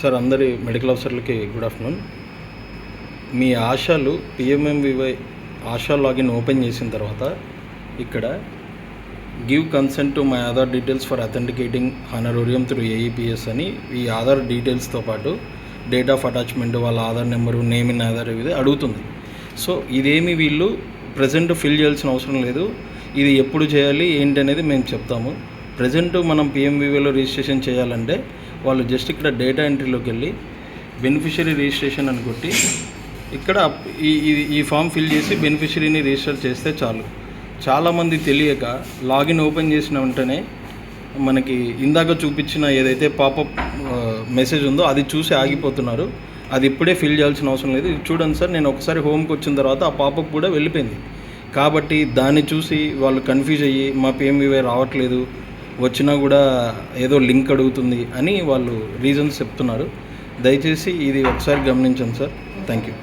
Sir అందరి medical ఆఫీసర్లకి good afternoon. మీ ఆశాలు పిఎంఎంవివై ఆశా లాగిన్ ఓపెన్ చేసిన తర్వాత ఇక్కడ give consent to my Aadhaar details for authenticating honorarium through AEPS అని ఈ ఆధార్ డీటెయిల్స్తో పాటు డేట్ ఆఫ్ అటాచ్మెంట్, వాళ్ళ Aadhaar number, name in Aadhaar ఇది అడుగుతుంది. సో ఇదేమి వీళ్ళు ప్రజెంట్ ఫిల్ చేయాల్సిన అవసరం లేదు. ఇది ఎప్పుడు చేయాలి ఏంటి అనేది మేము చెప్తాము. ప్రజెంట్ మనం పిఎంవివైలో రిజిస్ట్రేషన్ చేయాలంటే వాళ్ళు జస్ట్ ఇక్కడ డేటా ఎంట్రీలోకి వెళ్ళి బెనిఫిషరీ రిజిస్ట్రేషన్ అని కొట్టి ఇక్కడ ఈ ఫామ్ ఫిల్ చేసి బెనిఫిషరీని రిజిస్టర్ చేస్తే చాలు. చాలామంది తెలియక లాగిన్ ఓపెన్ చేసిన వెంటనే మనకి ఇందాక చూపించిన ఏదైతే పాపప్ మెసేజ్ ఉందో అది చూసి ఆగిపోతున్నారు. అది ఇప్పుడే ఫిల్ చేయాల్సిన అవసరం లేదు. ఇది చూడండి సార్, నేను ఒకసారి హోమ్కి వచ్చిన తర్వాత ఆ పాపప్ కూడా వెళ్ళిపోయింది. కాబట్టి దాన్ని చూసి వాళ్ళు కన్ఫ్యూజ్ అయ్యి మా పిఎంవివై రావట్లేదు, వచ్చినా కూడా ఏదో లింక్ అడుగుతుంది అని వాళ్ళు రీజన్స్ చెప్తున్నారు. దయచేసి ఇది ఒకసారి గమనించండి సార్. Thank you.